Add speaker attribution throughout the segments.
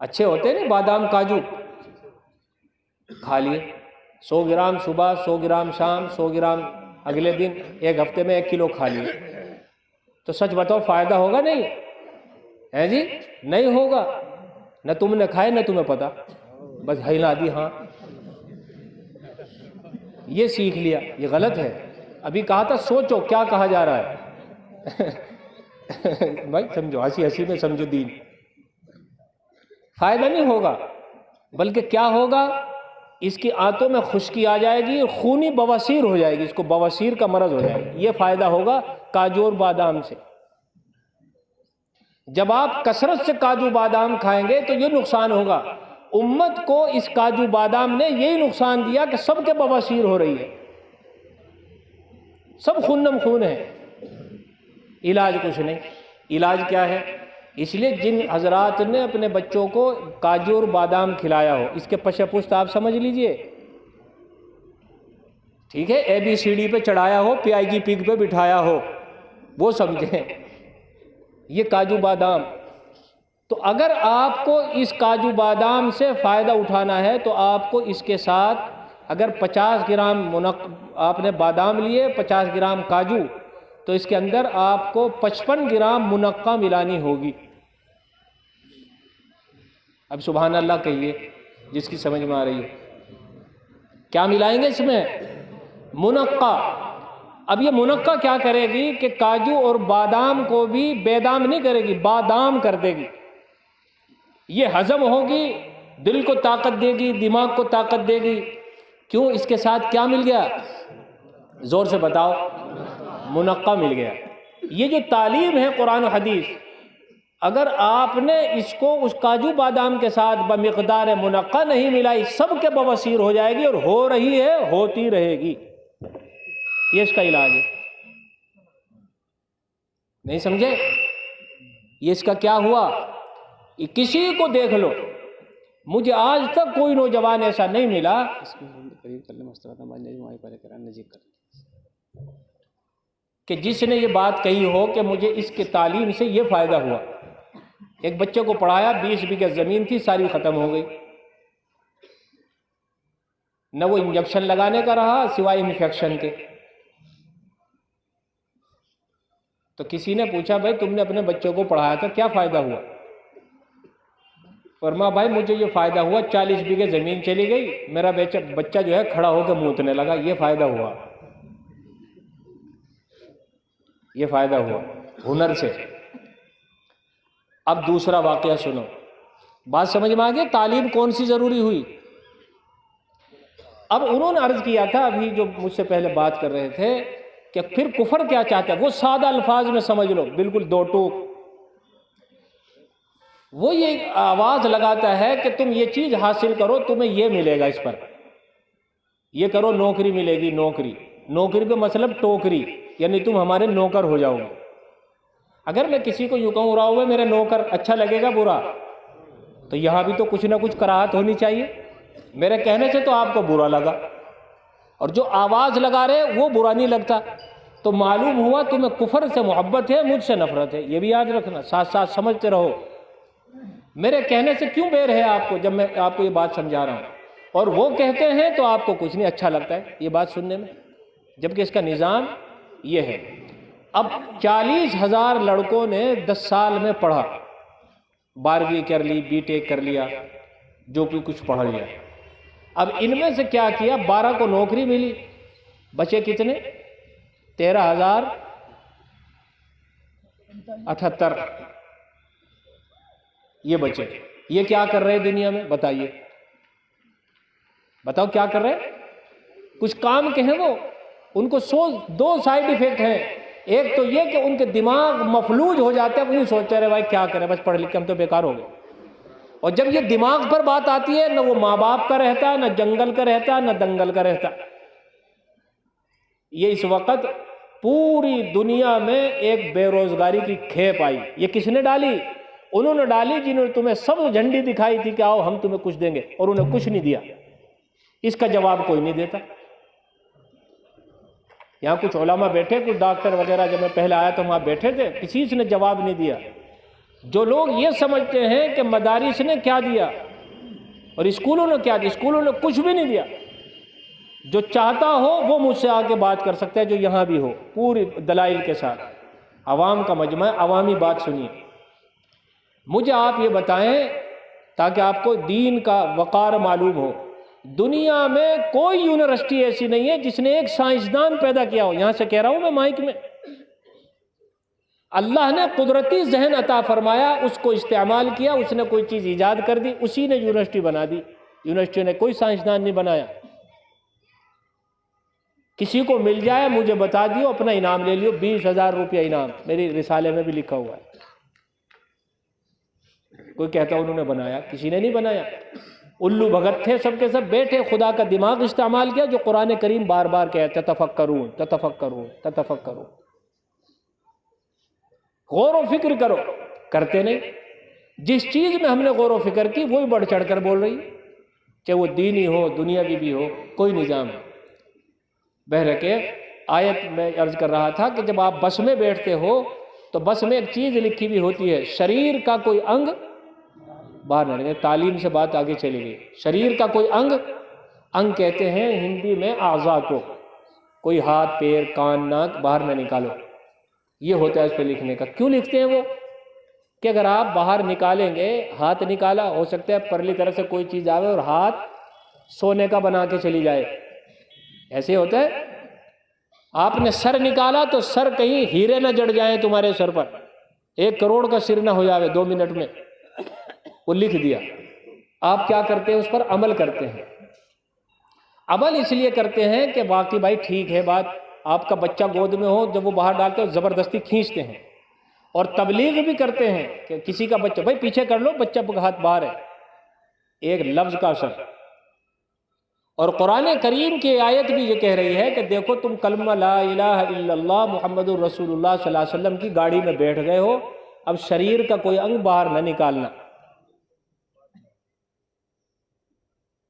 Speaker 1: اچھے ہوتے نہیں بادام کاجو، کھا لیے 100 گرام صبح، 100 گرام شام، 100 گرام اگلے دن، ایک ہفتے میں 1 کلو کھا لیے، تو سچ بتاؤ فائدہ ہوگا نہیں ہے جی؟ نہیں ہوگا، نہ تم نے کھائے نہ تمہیں پتا، بس ہلا دی ہاں، یہ سیکھ لیا، یہ غلط ہے۔ ابھی کہا تھا سوچو کیا کہا جا رہا ہے بھائی سمجھو، ہنسی ہنسی میں سمجھو دین، فائدہ نہیں ہوگا، بلکہ کیا ہوگا، اس کی آنتوں میں خشکی آ جائے گی، خونی بواسیر ہو جائے گی، اس کو بواسیر کا مرض ہو جائے گا۔ یہ فائدہ ہوگا کاجو اور بادام سے۔ جب آپ کثرت سے کاجو بادام کھائیں گے تو یہ نقصان ہوگا۔ امت کو اس کاجو بادام نے یہی نقصان دیا کہ سب کے بواسیر ہو رہی ہے، سب خونم خون ہے، علاج کچھ نہیں۔ علاج کیا ہے؟ اس لیے جن حضرات نے اپنے بچوں کو کاجو اور بادام کھلایا ہو، اس کے پش پشت آپ سمجھ لیجئے، ٹھیک ہے، ABCD پہ چڑھایا ہو، PIG پگ پہ بٹھایا ہو، وہ سمجھیں یہ کاجو بادام۔ تو اگر آپ کو اس کاجو بادام سے فائدہ اٹھانا ہے تو آپ کو اس کے ساتھ اگر 50 گرام آپ نے بادام لیے، 50 گرام کاجو، تو اس کے اندر آپ کو 55 گرام منقع ملانی ہوگی۔ اب سبحان اللہ کہیے جس کی سمجھ میں آ رہی ہے، کیا ملائیں گے اس میں؟ منقع۔ اب یہ منقع کیا کرے گی کہ کاجو اور بادام کو بھی بیدام نہیں کرے گی، بادام کر دے گی، یہ ہضم ہوگی، دل کو طاقت دے گی، دماغ کو طاقت دے گی۔ کیوں؟ اس کے ساتھ کیا مل گیا؟ زور سے بتاؤ، منقع مل گیا۔ یہ جو تعلیم ہے قرآن و حدیث، اگر آپ نے اس کو اس کاجو بادام کے ساتھ بمقدار منقع نہیں ملائی، سب کے بواسیر ہو جائے گی، اور ہو رہی ہے، ہوتی رہے گی۔ یہ اس کا علاج ہے۔ نہیں سمجھے؟ یہ اس کا کیا ہوا؟ کسی کو دیکھ لو، مجھے آج تک کوئی نوجوان ایسا نہیں ملا کہ جس نے یہ بات کہی ہو کہ مجھے اس کے تعلیم سے یہ فائدہ ہوا۔ ایک بچے کو پڑھایا، 20 بیگھے زمین تھی، ساری ختم ہو گئی، نہ وہ انجیکشن لگانے کا رہا سوائے انفیکشن کے۔ تو کسی نے پوچھا بھائی تم نے اپنے بچوں کو پڑھایا تھا، کیا فائدہ ہوا؟ فرمایا بھائی مجھے یہ فائدہ ہوا، 40 بیگھے زمین چلی گئی، میرا بچہ جو ہے کھڑا ہو کے موتنے لگا، یہ فائدہ ہوا، یہ فائدہ ہوا ہنر سے۔ اب دوسرا واقعہ سنو، بات سمجھ میں آ گئی تعلیم کون سی ضروری ہوئی؟ اب انہوں نے عرض کیا تھا، ابھی جو مجھ سے پہلے بات کر رہے تھے، کہ پھر کفر کیا چاہتا ہے، وہ سادہ الفاظ میں سمجھ لو، بالکل دو ٹوک۔ وہ یہ آواز لگاتا ہے کہ تم یہ چیز حاصل کرو، تمہیں یہ ملے گا، اس پر یہ کرو نوکری ملے گی، نوکری پہ مطلب ٹوکری، یعنی تم ہمارے نوکر ہو جاؤ گے۔ اگر میں کسی کو یوں کہوں رہا ہوں میرے نوکر، اچھا لگے گا برا؟ تو یہاں بھی تو کچھ نہ کچھ کراہت ہونی چاہیے۔ میرے کہنے سے تو آپ کو برا لگا، اور جو آواز لگا رہے وہ برا نہیں لگتا، تو معلوم ہوا تمہیں کفر سے محبت ہے، مجھ سے نفرت ہے۔ یہ بھی یاد رکھنا، ساتھ ساتھ سمجھتے رہو، میرے کہنے سے کیوں بیر ہے آپ کو جب میں آپ کو یہ بات سمجھا رہا ہوں، اور وہ کہتے ہیں تو آپ کو کچھ نہیں اچھا لگتا ہے یہ بات سننے میں، جبکہ اس کا نظام یہ ہے۔ اب 40,000 لڑکوں نے 10 سال میں پڑھا، 12ویں کر لی، B.Tech کر لیا، جو کچھ پڑھ لیا۔ اب ان میں سے کیا کیا، 12 کو نوکری ملی، بچے کتنے؟ 13,078 یہ بچے۔ یہ کیا کر رہے دنیا میں بتائیے، بتاؤ کیا کر رہے؟ کچھ کام کے ہیں وہ، ان کو دو سائیڈ ایفیکٹ ہیں۔ ایک تو یہ کہ ان کے دماغ مفلوج ہو جاتے ہیں، وہ نہیں سوچتے رہے بھائی کیا کریں، بس پڑھ لکھ کے ہم تو بیکار ہو گئے۔ اور جب یہ دماغ پر بات آتی ہے، نہ وہ ماں باپ کا رہتا، نہ جنگل کا رہتا، نہ دنگل کا رہتا۔ یہ اس وقت پوری دنیا میں ایک بے روزگاری کی کھیپ آئی۔ یہ کس نے ڈالی؟ انہوں نے ڈالی جنہوں نے تمہیں سب جھنڈی دکھائی تھی کہ آؤ ہم تمہیں کچھ دیں گے، اور انہیں کچھ نہیں دیا۔ اس کا جواب کوئی نہیں دیتا۔ یہاں کچھ علماء بیٹھے، کچھ ڈاکٹر وغیرہ، جب میں پہلے آیا تو وہاں بیٹھے تھے، کسی نے جواب نہیں دیا۔ جو لوگ یہ سمجھتے ہیں کہ مدارس نے کیا دیا اور اسکولوں نے کیا دیا، اسکولوں نے کچھ بھی نہیں دیا، جو چاہتا ہو وہ مجھ سے آ کے بات کر سکتا ہے، جو یہاں بھی ہو، پوری دلائل کے ساتھ۔ عوام کا مجمع ہے، عوامی بات سنیے۔ مجھے آپ یہ بتائیں تاکہ آپ کو دین کا وقار معلوم ہو، دنیا میں کوئی یونیورسٹی ایسی نہیں ہے جس نے ایک سائنسدان پیدا کیا ہو، یہاں سے کہہ رہا ہوں میں مائک میں۔ اللہ نے قدرتی ذہن عطا فرمایا، اس کو استعمال کیا، اس نے کوئی چیز ایجاد کر دی، اسی نے یونیورسٹی بنا دی۔ یونیورسٹی نے کوئی سائنسدان نہیں بنایا۔ کسی کو مل جائے مجھے بتا دیو، اپنا انعام لے لیو، 20,000 روپیہ انعام، میری رسالے میں بھی لکھا ہوا ہے۔ کوئی کہتا انہوں نے بنایا، کسی نے نہیں بنایا۔ الو بھگت تھے سب کے سب، بیٹھے خدا کا دماغ استعمال کیا، جو قرآن کریم بار بار کہتا تتفکرون تتفکرون تتفکرون، غور و فکر کرو، کرتے نہیں۔ جس چیز میں ہم نے غور و فکر کی وہی بڑھ چڑھ کر بول رہی، چاہے وہ دینی ہو دنیاوی بھی ہو، کوئی نظام ہے۔ بہرکیف آیت میں عرض کر رہا تھا کہ جب آپ بس میں بیٹھتے ہو تو بس میں ایک چیز لکھی ہوئی ہوتی ہے، شریر کا کوئی انگ باہر نہ نکلے۔ تعلیم سے بات آگے چلی گئی۔ شریر کا کوئی انگ کہتے ہیں ہندی میں اعضاء کو، کوئی ہاتھ پیر کان ناک باہر نہ نکالو، یہ ہوتا ہے اس پہ لکھنے کا۔ کیوں لکھتے ہیں وہ؟ کہ اگر آپ باہر نکالیں گے، ہاتھ نکالا، ہو سکتا ہے پرلی طرف سے کوئی چیز آوے اور ہاتھ سونے کا بنا کے چلی جائے، ایسے ہوتا ہے۔ آپ نے سر نکالا تو سر کہیں ہیرے نہ جڑ جائیں تمہارے سر پر، 1 کروڑ کا سر نہ ہو جاوے 2 منٹ میں، وہ لکھ دیا۔ آپ کیا کرتے ہیں؟ اس پر عمل کرتے ہیں۔ عمل اس لیے کرتے ہیں کہ واقعی بھائی ٹھیک ہے بات، آپ کا بچہ گود میں ہو، جب وہ باہر ڈالتے ہو زبردستی کھینچتے ہیں، اور تبلیغ بھی کرتے ہیں کہ کسی کا بچہ بھائی پیچھے کر لو، بچہ کا ہاتھ باہر ہے، ایک لفظ کا اثر۔ اور قرآن کریم کی آیت بھی یہ کہہ رہی ہے کہ دیکھو تم کلمہ لا الہ الا اللہ محمد الرسول اللہ صلی اللہ علیہ وسلم کی گاڑی میں بیٹھ گئے ہو، اب شریر کا کوئی انگ باہر نہ نکالنا۔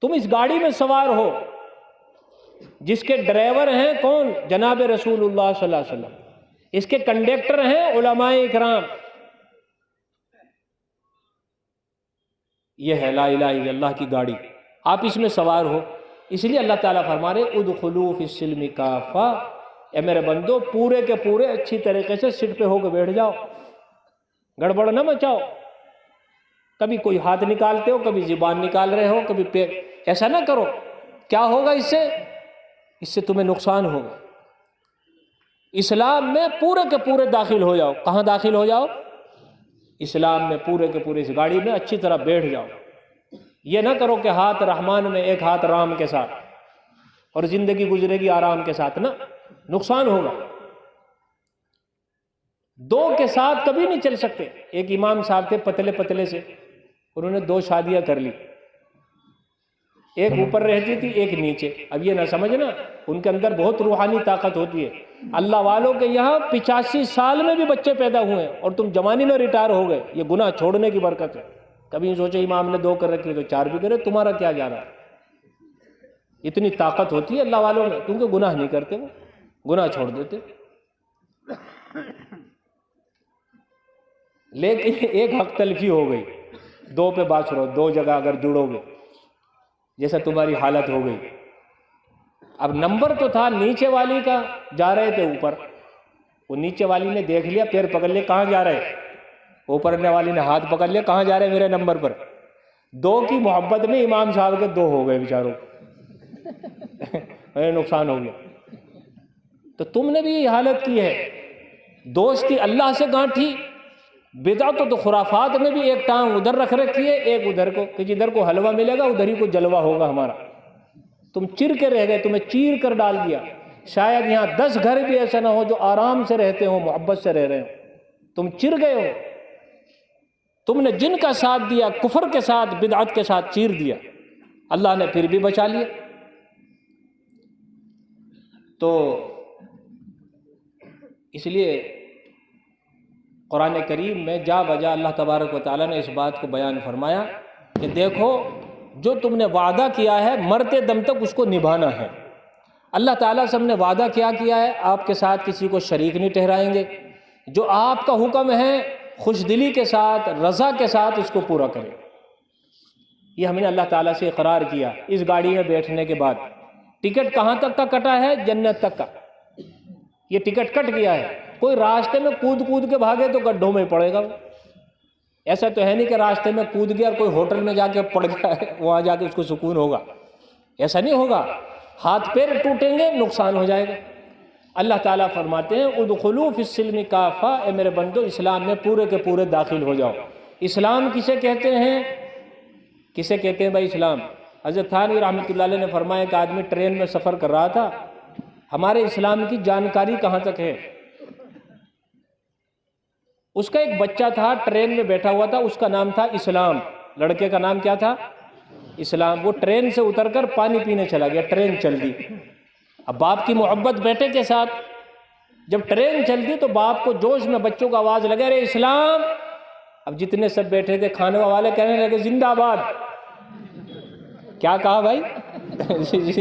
Speaker 1: تم اس گاڑی میں سوار ہو، جس کے ڈرائیور ہیں کون؟ جناب رسول اللہ صلی اللہ علیہ وسلم، اس کے کنڈکٹر ہیں علماء اکرام۔ یہ ہے لا الہ الا اللہ کی گاڑی، آپ اس میں سوار ہو۔ اس لیے اللہ تعالیٰ فرما رہے ادخلوا فی السلم کافہ، اے میرے بندو پورے کے پورے اچھی طریقے سے سیٹ پہ ہو کے بیٹھ جاؤ، گڑبڑ نہ مچاؤ۔ کبھی کوئی ہاتھ نکالتے ہو، کبھی زبان نکال رہے ہو، کبھی پیر، ایسا نہ کرو۔ کیا ہوگا اس سے تمہیں نقصان ہوگا۔ اسلام میں پورے کے پورے داخل ہو جاؤ۔ کہاں داخل ہو جاؤ؟ اسلام میں پورے کے پورے اس گاڑی میں اچھی طرح بیٹھ جاؤ۔ یہ نہ کرو کہ ہاتھ رحمان میں ایک ہاتھ رام کے ساتھ، اور زندگی گزرے گی آرام کے ساتھ، نہ، نقصان ہوگا۔ دو کے ساتھ کبھی نہیں چل سکتے۔ ایک امام صاحب تھے پتلے پتلے سے، انہوں نے 2 شادیاں کر لی، ایک اوپر رہتی تھی ایک نیچے۔ اب یہ نہ سمجھنا، ان کے اندر بہت روحانی طاقت ہوتی ہے۔ اللہ والوں کے یہاں 85 سال میں بھی بچے پیدا ہوئے ہیں، اور تم جوانی میں ریٹائر ہو گئے۔ یہ گناہ چھوڑنے کی برکت ہے۔ کبھی سوچے امام نے 2 کر رکھی تو 4 بھی کرے، تمہارا کیا جا رہا ہے؟ اتنی طاقت ہوتی ہے اللہ والوں میں، کیونکہ گناہ نہیں کرتے، وہ گناہ چھوڑ دیتے۔ لیکن ایک حق تلفی ہو گئی، 2 پہ بات رہو، 2 جگہ اگر جڑو گے، جیسا تمہاری حالت ہو گئی۔ اب نمبر تو تھا نیچے والی کا، جا رہے تھے اوپر، وہ نیچے والی نے دیکھ لیا، پیر پکڑ لیا، کہاں جا رہے؟ اوپر والی نے ہاتھ پکڑ لیا، کہاں جا رہے میرے نمبر پر؟ 2 کی محبت میں امام صاحب کے 2 ہو گئے بیچاروں، نقصان ہو گیا۔ تو تم نے بھی یہ حالت کی ہے، دوستی اللہ سے گانٹھی، بدعت تو خرافات میں بھی ایک ٹانگ ادھر رکھ رکھی ہے، ایک ادھر کو، کہ جدھر کو حلوہ ملے گا ادھر ہی کو جلوہ ہوگا ہمارا۔ تم چر کے رہ گئے، تمہیں چیر کر ڈال دیا۔ شاید یہاں 10 گھر بھی ایسا نہ ہو جو آرام سے رہتے ہو، محبت سے رہ رہے ہو، تم چر گئے ہو۔ تم نے جن کا ساتھ دیا، کفر کے ساتھ، بدعت کے ساتھ چیر دیا، اللہ نے پھر بھی بچا لیا۔ تو اس لیے قرآن کریم میں جا بجا اللہ تبارک و تعالیٰ نے اس بات کو بیان فرمایا کہ دیکھو جو تم نے وعدہ کیا ہے مرتے دم تک اس کو نبھانا ہے۔ اللہ تعالیٰ سے ہم نے وعدہ کیا ہے، آپ کے ساتھ کسی کو شریک نہیں ٹھہرائیں گے۔ جو آپ کا حکم ہے خوش دلی کے ساتھ، رضا کے ساتھ اس کو پورا کرے۔ یہ ہم نے اللہ تعالیٰ سے اقرار کیا۔ اس گاڑی میں بیٹھنے کے بعد ٹکٹ کہاں تک کا کٹا ہے؟ جنت تک کا۔ یہ ٹکٹ کٹ گیا ہے۔ کوئی راستے میں کود کے بھاگے تو گڈھوں میں پڑے گا۔ ایسا تو ہے نہیں کہ راستے میں کود گیا اور کوئی ہوٹل میں جا کے پڑ گیا ہے، وہاں جا کے اس کو سکون ہوگا، ایسا نہیں ہوگا۔ ہاتھ پیر ٹوٹیں گے، نقصان ہو جائے گا۔ اللہ تعالیٰ فرماتے ہیں ادخلوا فی السلم کافہ، اے میرے بندو اسلام میں پورے کے پورے داخل ہو جاؤ۔ اسلام کسے کہتے ہیں؟ کسے کہتے ہیں بھائی اسلام؟ حضرت تھانوی رحمۃ اللہ علیہ نے فرمایا کہ آدمی ٹرین میں سفر کر رہا تھا، ہمارے اسلام کی جانکاری کہاں تک ہے؟ اس کا ایک بچہ تھا، ٹرین میں بیٹھا ہوا تھا، اس کا نام تھا اسلام۔ لڑکے کا نام کیا تھا؟ اسلام۔ وہ ٹرین سے اتر کر پانی پینے چلا گیا، ٹرین چل دی۔ اب باپ کی محبت بیٹے کے ساتھ، جب ٹرین چل دی تو باپ کو جوش میں بچوں کو آواز لگے ارے اسلام۔ اب جتنے سب بیٹھے تھے کھانے والے کہنے لگے زندہ آباد۔ کیا کہا بھائی؟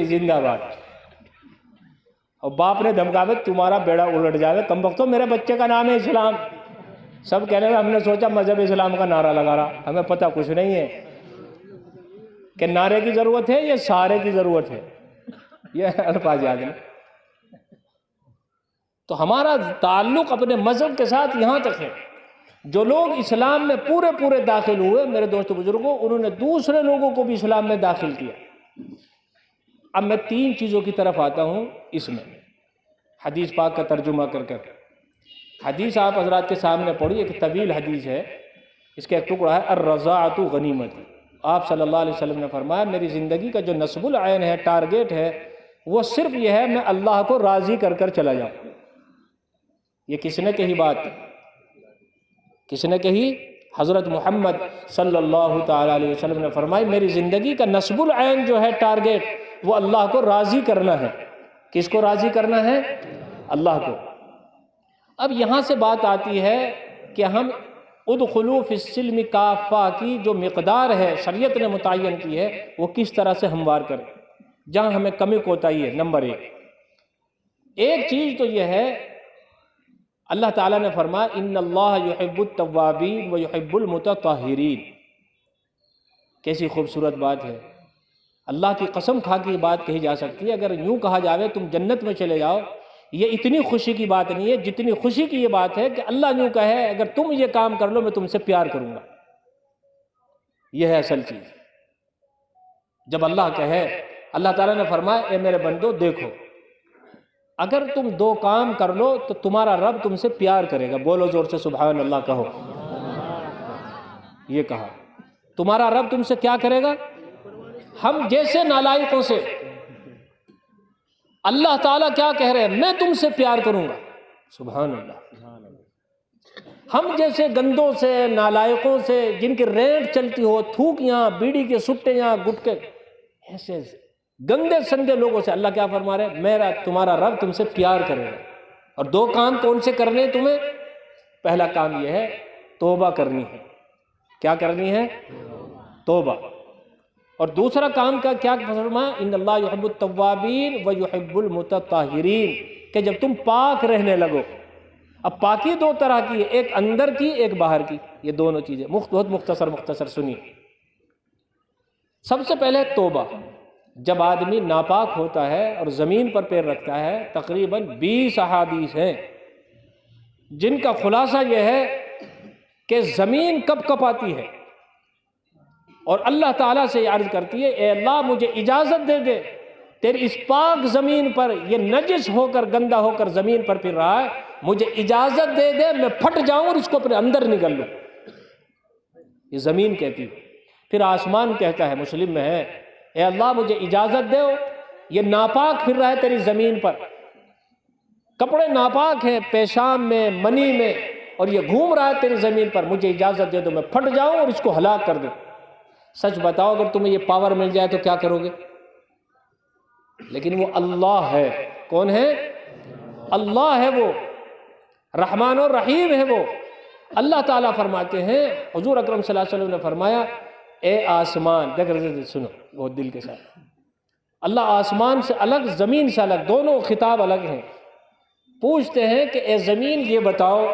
Speaker 1: زندہ آباد۔ اور باپ نے دھمکا تمہارا بیڑا الٹ جائے، کمبختو میرے بچے کا نام ہے اسلام۔ سب کہنے لگے ہم نے سوچا مذہب اسلام کا نعرہ لگا رہا، ہمیں پتہ کچھ نہیں ہے کہ نعرے کی ضرورت ہے یا سارے کی ضرورت ہے۔ یہ الفاظ یاد ہے۔ تو ہمارا تعلق اپنے مذہب کے ساتھ یہاں تک ہے۔ جو لوگ اسلام میں پورے داخل ہوئے میرے دوست بزرگوں، انہوں نے دوسرے لوگوں کو بھی اسلام میں داخل کیا۔ اب میں 3 چیزوں کی طرف آتا ہوں اس میں، حدیث پاک کا ترجمہ کر۔ حدیث آپ حضرات کے سامنے پڑھی، ایک طویل حدیث ہے، اس کا ایک ٹکڑا ہے الرضاعۃ غنیمت۔ آپ صلی اللہ علیہ وسلم نے فرمایا میری زندگی کا جو نصب العین ہے، ٹارگیٹ ہے، وہ صرف یہ ہے میں اللہ کو راضی کر چلا جاؤں۔ یہ کس نے کہی بات؟ کس نے کہی؟ حضرت محمد صلی اللہ تعالیٰ علیہ وسلم نے فرمائی میری زندگی کا نصب العین جو ہے ٹارگیٹ، وہ اللہ کو راضی کرنا ہے۔ کس کو راضی کرنا ہے؟ اللہ کو۔ اب یہاں سے بات آتی ہے کہ ہم ادخلوا فی السلم کافہ کی جو مقدار ہے شریعت نے متعین کی ہے، وہ کس طرح سے ہموار کریں۔ جہاں ہمیں کمی کوتاہی ہے، نمبر 1 چیز تو یہ ہے، اللہ تعالیٰ نے فرمایا ان اللہ یحب التوابین ویحب المتطہرین۔ کیسی خوبصورت بات ہے، اللہ کی قسم کھا کے یہ بات کہی جا سکتی ہے۔ اگر یوں کہا جاوے تم جنت میں چلے جاؤ، یہ اتنی خوشی کی بات نہیں ہے جتنی خوشی کی یہ بات ہے کہ اللہ یوں کہے اگر تم یہ کام کر لو میں تم سے پیار کروں گا۔ یہ ہے اصل چیز۔ جب اللہ کہے، اللہ تعالیٰ نے فرمایا اے میرے بندو دیکھو، اگر تم 2 کام کر لو تو تمہارا رب تم سے پیار کرے گا۔ بولو زور سے سبحان اللہ کہو۔ یہ کہا تمہارا رب تم سے کیا کرے گا؟ ہم جیسے نالائقوں سے اللہ تعالیٰ کیا کہہ رہے ہیں؟ میں تم سے پیار کروں گا۔ سبحان اللہ۔ ہم جیسے گندوں سے، نالائقوں سے، جن کی رینٹ چلتی ہو، تھوکیاں، بیڑی کے سٹیاں، گٹکے، ایسے گندے سندے لوگوں سے اللہ کیا فرما رہے ہیں؟ میرا تمہارا رب تم سے پیار کرے گا۔ اور 2 کام کون سے کرنے تمہیں؟ پہلا کام یہ ہے توبہ کرنی ہے۔ کیا کرنی ہے؟ توبہ۔ اور دوسرا کام کا کیا فرمایا؟ ان اللہ یحب التوابین ویحب المتطہرین، کہ جب تم پاک رہنے لگو۔ اب پاکی 2 طرح کی ہے، ایک اندر کی، ایک باہر کی۔ یہ دونوں چیزیں بہت مختصر سنیے۔ سب سے پہلے توبہ۔ جب آدمی ناپاک ہوتا ہے اور زمین پر پیر رکھتا ہے، تقریباً 20 احادیث ہیں جن کا خلاصہ یہ ہے کہ زمین کب کپاتی ہے اور اللہ تعالیٰ سے یہ عرض کرتی ہے اے اللہ مجھے اجازت دے دے، تیری اس پاک زمین پر یہ نجس ہو کر، گندا ہو کر زمین پر پھر رہا ہے، مجھے اجازت دے دے میں پھٹ جاؤں اور اس کو اپنے اندر نگل لوں۔ یہ زمین کہتی ہے۔ پھر آسمان کہتا ہے، مسلم میں ہے، اے اللہ مجھے اجازت دے، یہ ناپاک پھر رہا ہے تیری زمین پر، کپڑے ناپاک ہیں پیشام میں، منی میں، اور یہ گھوم رہا ہے تیری زمین پر، مجھے اجازت دے دو میں پھٹ جاؤں اور اس کو ہلاک کر دوں۔ سچ بتاؤ اگر تمہیں یہ پاور مل جائے تو کیا کرو گے؟ لیکن وہ اللہ ہے۔ کون ہے؟ اللہ ہے، وہ رحمان اور رحیم ہے۔ وہ اللہ تعالیٰ فرماتے ہیں، حضور اکرم صلی اللہ علیہ وسلم نے فرمایا اے آسمان، دیکھ سنو بہت دل کے ساتھ، اللہ آسمان سے الگ، زمین سے الگ، دونوں خطاب الگ ہیں۔ پوچھتے ہیں کہ اے زمین یہ بتاؤ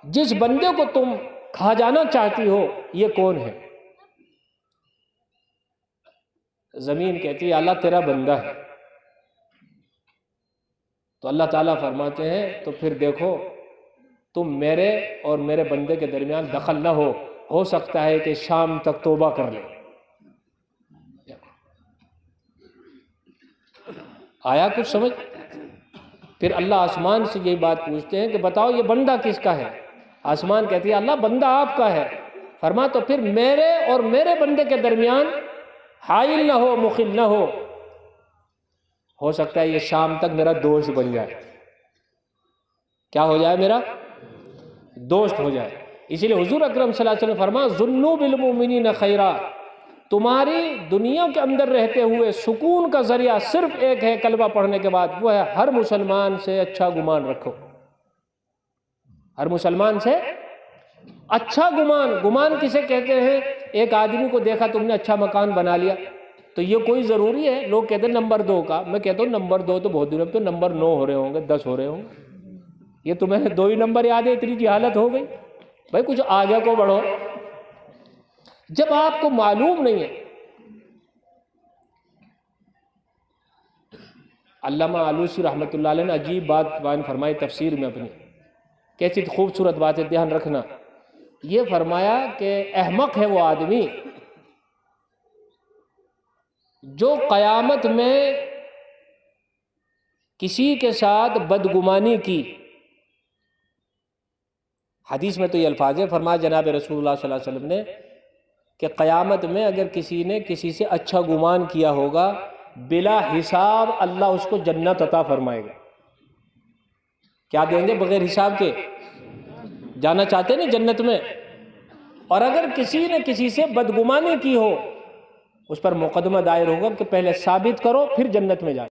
Speaker 1: جس بندے کو تم کھا جانا چاہتی ہو یہ کون ہے؟ زمین کہتی ہے اللہ تیرا بندہ ہے۔ تو اللہ تعالیٰ فرماتے ہیں تو پھر دیکھو تم میرے اور میرے بندے کے درمیان دخل نہ ہو سکتا ہے کہ شام تک توبہ کر لے۔ آیا کچھ سمجھ؟ پھر اللہ آسمان سے یہی بات پوچھتے ہیں کہ بتاؤ یہ بندہ کس کا ہے؟ آسمان کہتی ہے اللہ بندہ آپ کا ہے۔ فرما تو پھر میرے اور میرے بندے کے درمیان حائل نہ ہو، مخل نہ ہو سکتا ہے یہ شام تک میرا دوست بن جائے۔ کیا ہو جائے؟ میرا دوست ہو جائے۔ اسی لیے حضور اکرم صلی اللہ علیہ وسلم فرما ظنوا بالمؤمنین خیرا، تمہاری دنیا کے اندر رہتے ہوئے سکون کا ذریعہ صرف ایک ہے کلمہ پڑھنے کے بعد، وہ ہے ہر مسلمان سے اچھا گمان رکھو۔ ہر مسلمان سے اچھا گمان کسے کہتے ہیں؟ ایک آدمی کو دیکھا تم نے اچھا مکان بنا لیا تو یہ کوئی ضروری ہے؟ لوگ کہتے ہیں نمبر 2 کا، میں کہتا ہوں نمبر 2 تو بہت دور، اب تو نمبر 9 ہو رہے ہوں گے، 10 ہو رہے ہوں گے۔ یہ تمہیں 2 ہی نمبر یاد ہے، اتنی جہالت ہو گئی؟ بھائی کچھ آگے کو بڑھو۔ جب آپ کو معلوم نہیں ہے، علامہ آلوسی رحمۃ اللہ علیہ نے عجیب بات بیان فرمائی تفسیر میں اپنی، کیسی خوبصورت بات ہے، دھیان رکھنا۔ یہ فرمایا کہ احمق ہے وہ آدمی جو قیامت میں کسی کے ساتھ بدگمانی کی۔ حدیث میں تو یہ الفاظ ہے، فرمایا جناب رسول اللہ صلی اللہ علیہ وسلم نے کہ قیامت میں اگر کسی نے کسی سے اچھا گمان کیا ہوگا بلا حساب اللہ اس کو جنت عطا فرمائے گا۔ کیا دیں گے؟ بغیر حساب کے۔ جانا چاہتے نہیں جنت میں؟ اور اگر کسی نے کسی سے بدگمانی کی ہو اس پر مقدمہ دائر ہوگا کہ پہلے ثابت کرو پھر جنت میں جائے۔